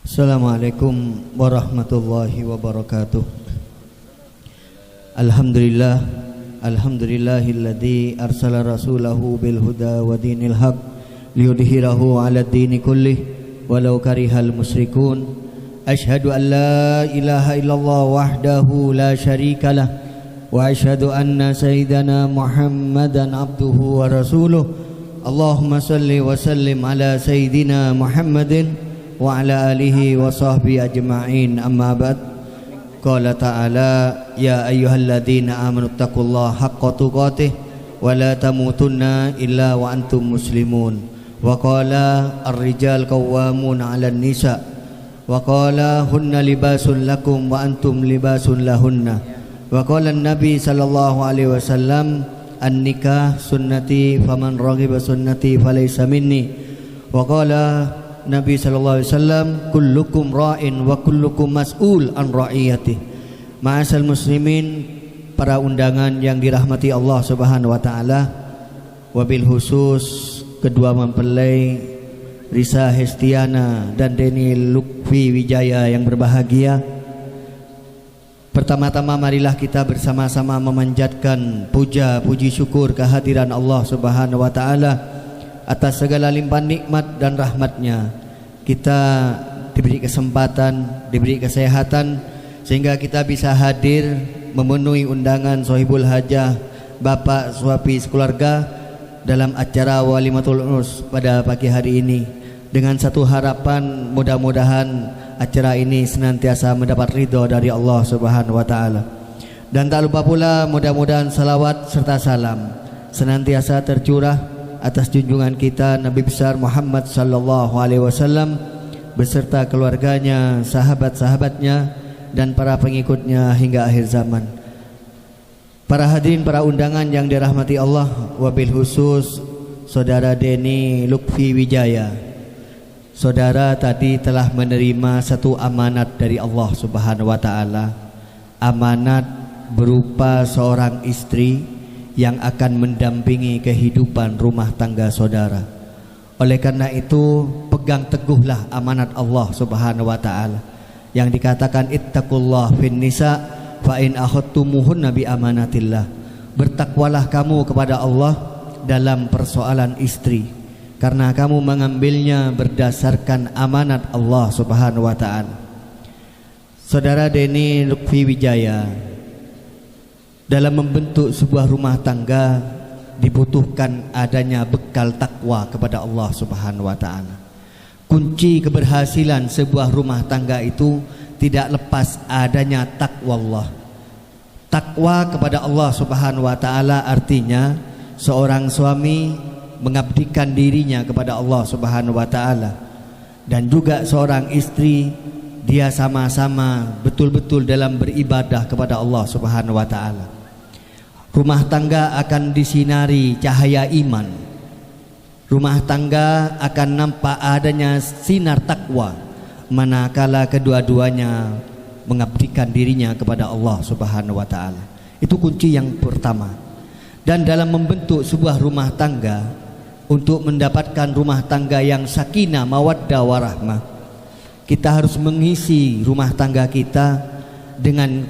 Assalamualaikum warahmatullahi wabarakatuh. Alhamdulillah, alhamdulillahilladzi arsala rasulahu bil huda wa dinil haq liyudhhirahu 'ala ad-dini kullih walau karihal musyrikun. Asyhadu an la ilaha illallah wahdahu la syarikalah wa asyhadu anna sayyidana Muhammadan abduhu wa rasuluh. Allahumma salli wa sallim ala sayyidina Muhammadin wa ala alihi wa sahbihi ajma'in, amma ba'd. Qala ta'ala ya ayyuhalladzina amanu taqullaha haqqa tuqatih wa la tamutunna illa wa antum muslimun. Wa qala ar-rijal qawwamuna 'alan nisa wa qala hunna libasun lakum wa antum libasun lahunna. Wa qala an-nabi sallallahu alaihi wasallam an-nikah sunnati faman raghiba sunnati falaysa minni. Wa qala Nabi sallallahu alaihi wasallam kullukum ra'in wa kullukum mas'ul an ra'iyatih. Ma'asal muslimin, para undangan yang dirahmati Allah Subhanahu wa taala, wabil khusus kedua mempelai Risa Hestiana dan Denny Lukfi Wijaya yang berbahagia. Pertama-tama marilah kita bersama-sama memanjatkan puja puji syukur kehadiran Allah Subhanahu wa taala atas segala limpahan nikmat dan rahmatnya. Kita diberi kesempatan, diberi kesehatan sehingga kita bisa hadir memenuhi undangan Sohibul Hajah Bapak suapi sekeluarga dalam acara Walimatul Urus pada pagi hari ini, dengan satu harapan mudah-mudahan acara ini senantiasa mendapat ridho dari Allah Subhanahu wa taala. Dan tak lupa pula mudah-mudahan salawat serta salam senantiasa tercurah atas junjungan kita Nabi besar Muhammad sallallahu alaihi wasallam beserta keluarganya, sahabat-sahabatnya dan para pengikutnya hingga akhir zaman. Para hadirin, para undangan yang dirahmati Allah, wabil khusus saudara Denny Lukfi Wijaya. Saudara tadi telah menerima satu amanat dari Allah Subhanahu wa taala. Amanat berupa seorang istri yang akan mendampingi kehidupan rumah tangga saudara. Oleh karena itu, pegang teguhlah amanat Allah Subhanahu wa taala yang dikatakan ittaqullah fin nisa fa in akhadtumuhunna bi amanatillah. Bertakwalah kamu kepada Allah dalam persoalan istri, karena kamu mengambilnya berdasarkan amanat Allah Subhanahu wa taala. Saudara Denny Lukfi Wijaya, dalam membentuk sebuah rumah tangga dibutuhkan adanya bekal takwa kepada Allah Subhanahu wa taala. Kunci keberhasilan sebuah rumah tangga itu tidak lepas adanya takwa Allah. Takwa kepada Allah Subhanahu wa taala artinya seorang suami mengabdikan dirinya kepada Allah Subhanahu wa taala, dan juga seorang istri dia sama-sama betul-betul dalam beribadah kepada Allah Subhanahu wa taala. Rumah tangga akan disinari cahaya iman. Rumah tangga akan nampak adanya sinar takwa manakala kedua-duanya mengabdikan dirinya kepada Allah Subhanahu wa taala. Itu kunci yang pertama. Dan dalam membentuk sebuah rumah tangga, untuk mendapatkan rumah tangga yang sakinah, mawaddah, warahmah, kita harus mengisi rumah tangga kita dengan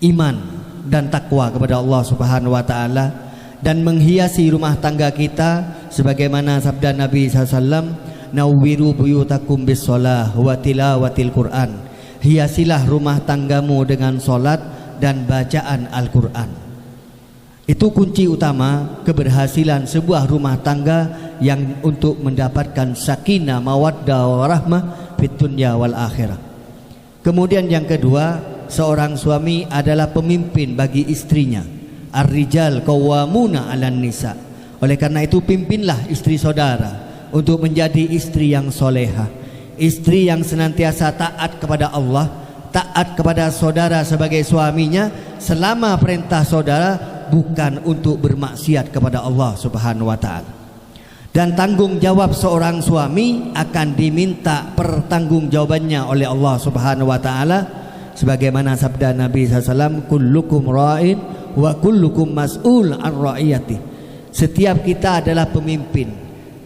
iman dan takwa kepada Allah Subhanahu wa taala, dan menghiasi rumah tangga kita sebagaimana sabda Nabi SAW, nawwiru buyutakum bis shalah wa tilawatil Quran. Hiasilah rumah tanggamu dengan salat dan bacaan Al-Quran. Itu kunci utama keberhasilan sebuah rumah tangga yang untuk mendapatkan sakinah, mawaddah, warahmah fid dunya wal akhirah. Kemudian yang kedua, seorang suami adalah pemimpin bagi istrinya. Ar-rijal qawwamuna 'alan nisa. Oleh karena itu, pimpinlah istri saudara untuk menjadi istri yang solehah, istri yang senantiasa taat kepada Allah, taat kepada saudara sebagai suaminya selama perintah saudara bukan untuk bermaksiat kepada Allah Subhanahu wa taala. Dan tanggung jawab seorang suami akan diminta pertanggungjawabannya oleh Allah Subhanahu wa taala, sebagaimana sabda Nabi SAW, kullukum ra'in wa kullukum mas'ul an ra'iyati. Setiap kita adalah pemimpin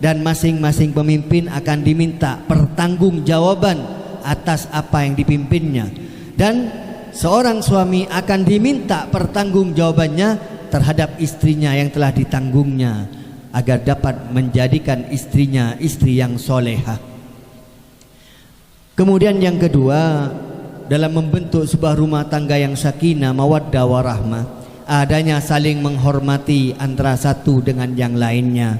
dan masing-masing pemimpin akan diminta pertanggungjawaban atas apa yang dipimpinnya, dan seorang suami akan diminta pertanggungjawabannya terhadap istrinya yang telah ditanggungnya agar dapat menjadikan istrinya istri yang solehah. Kemudian yang kedua, dalam membentuk sebuah rumah tangga yang sakinah, mawaddah warahmah, adanya saling menghormati antara satu dengan yang lainnya.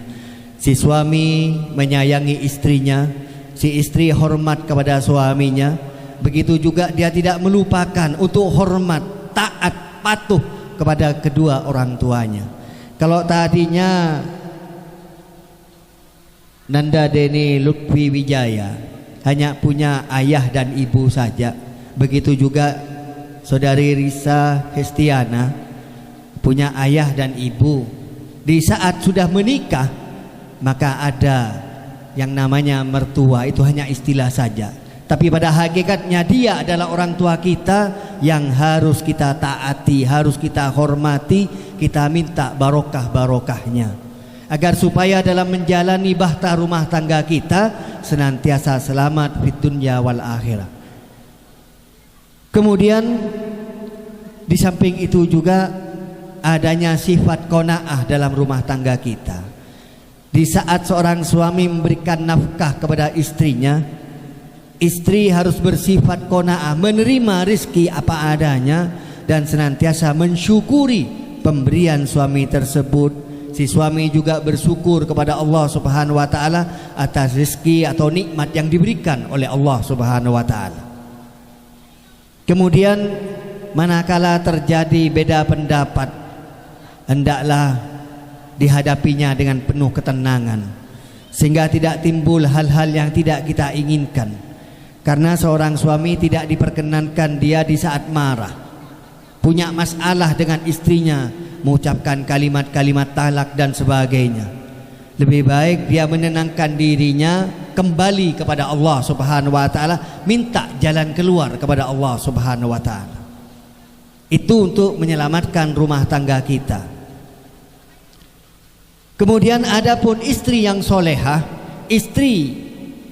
Si suami menyayangi istrinya, si istri hormat kepada suaminya. Begitu juga dia tidak melupakan untuk hormat, taat, patuh kepada kedua orang tuanya. Kalau tadinya Nanda Deni Lutfi Wijaya hanya punya ayah dan ibu saja, begitu juga saudari Risa Hestiana punya ayah dan ibu. Di saat sudah menikah, maka ada yang namanya mertua, itu hanya istilah saja. Tapi pada hakikatnya dia adalah orang tua kita yang harus kita taati, harus kita hormati, kita minta barokah-barokahnya, agar supaya dalam menjalani bahtera rumah tangga kita senantiasa selamat fid dunya wal akhirah. Kemudian di samping itu juga adanya sifat qanaah dalam rumah tangga kita. Di saat seorang suami memberikan nafkah kepada istrinya, istri harus bersifat qanaah, menerima rizki apa adanya dan senantiasa mensyukuri pemberian suami tersebut. Si suami juga bersyukur kepada Allah Subhanahu wa taala atas rizki atau nikmat yang diberikan oleh Allah Subhanahu wa taala. Kemudian manakala terjadi beda pendapat, hendaklah dihadapinya dengan penuh ketenangan, sehingga tidak timbul hal-hal yang tidak kita inginkan. Karena seorang suami tidak diperkenankan dia di saat marah, punya masalah dengan istrinya, mengucapkan kalimat-kalimat talak dan sebagainya. Lebih baik dia menenangkan dirinya, kembali kepada Allah Subhanahu wa taala, minta jalan keluar kepada Allah Subhanahu wa taala. Itu untuk menyelamatkan rumah tangga kita. Kemudian adapun istri yang solehah, istri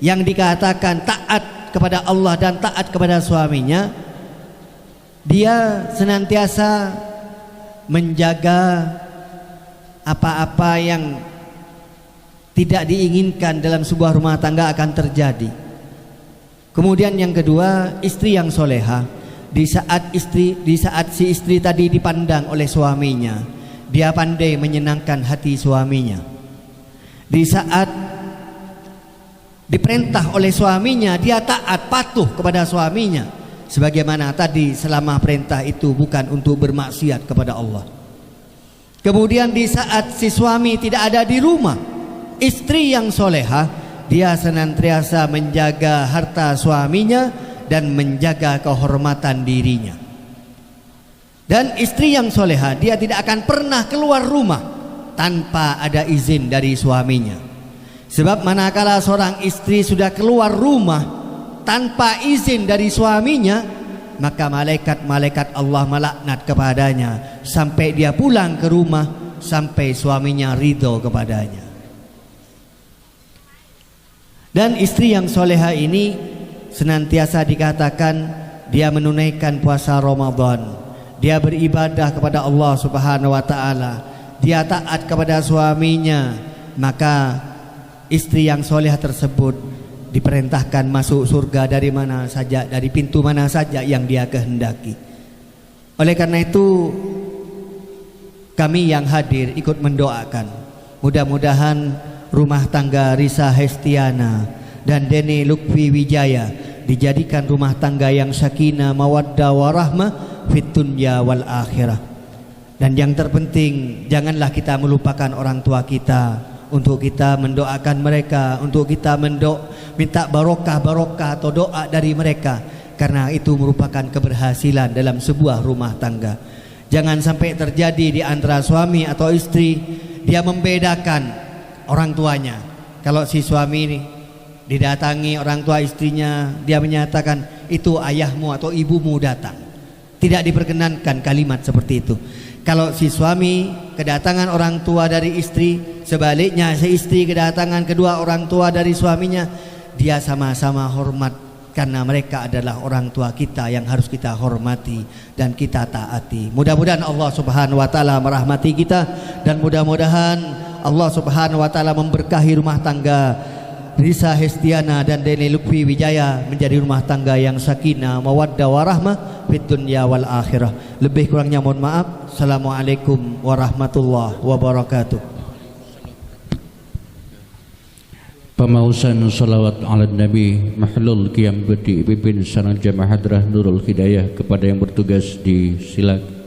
yang dikatakan taat kepada Allah dan taat kepada suaminya, dia senantiasa menjaga apa-apa yang tidak diinginkan dalam sebuah rumah tangga akan terjadi. Kemudian yang kedua, istri yang solehah, di saat si istri tadi dipandang oleh suaminya, dia pandai menyenangkan hati suaminya. Di saat diperintah oleh suaminya, dia taat patuh kepada suaminya, sebagaimana tadi selama perintah itu bukan untuk bermaksiat kepada Allah. Kemudian di saat si suami tidak ada di rumah, istri yang solehah, dia senantiasa menjaga harta suaminya dan menjaga kehormatan dirinya. Dan istri yang solehah, dia tidak akan pernah keluar rumah tanpa ada izin dari suaminya. Sebab manakala seorang istri sudah keluar rumah tanpa izin dari suaminya, maka malaikat-malaikat Allah melaknat kepadanya sampai dia pulang ke rumah, sampai suaminya ridho kepadanya. Dan istri yang solehah ini senantiasa dikatakan dia menunaikan puasa Ramadan, dia beribadah kepada Allah Subhanahu wa taala, dia taat kepada suaminya, maka istri yang soleh tersebut diperintahkan masuk surga dari mana saja, dari pintu mana saja yang dia kehendaki. Oleh karena itu kami yang hadir ikut mendoakan, mudah-mudahan rumah tangga Risa Hestiana dan Deni Lutfi Wijaya dijadikan rumah tangga yang sakinah, mawaddah warahmah fid dunya wal akhirah. Dan yang terpenting, janganlah kita melupakan orang tua kita, untuk kita mendoakan mereka, untuk kita minta barokah atau doa dari mereka, karena itu merupakan keberhasilan dalam sebuah rumah tangga. Jangan sampai terjadi di antara suami atau istri dia membedakan orang tuanya. Kalau si suami ini didatangi orang tua istrinya, dia menyatakan itu ayahmu atau ibumu datang. Tidak diperkenankan kalimat seperti itu. Kalau si suami kedatangan orang tua dari istri, sebaliknya si istri kedatangan kedua orang tua dari suaminya, dia sama-sama hormat karena mereka adalah orang tua kita yang harus kita hormati dan kita taati. Mudah-mudahan Allah Subhanahu wa taala merahmati kita, dan mudah-mudahan Allah Subhanahu wa taala memberkahi rumah tangga Risa Hestiana dan Deni Lutfi Wijaya menjadi rumah tangga yang sakinah, mawaddah warahmah fid dunya wal akhirah. Lebih kurangnya mohon maaf. Assalamualaikum warahmatullahi wabarakatuh. Pemausan salawat ala Nabi Mahlul Qiyam Budi Pimpin Sanal Jamaah Hadrah Nurul Hidayah kepada yang bertugas di Silak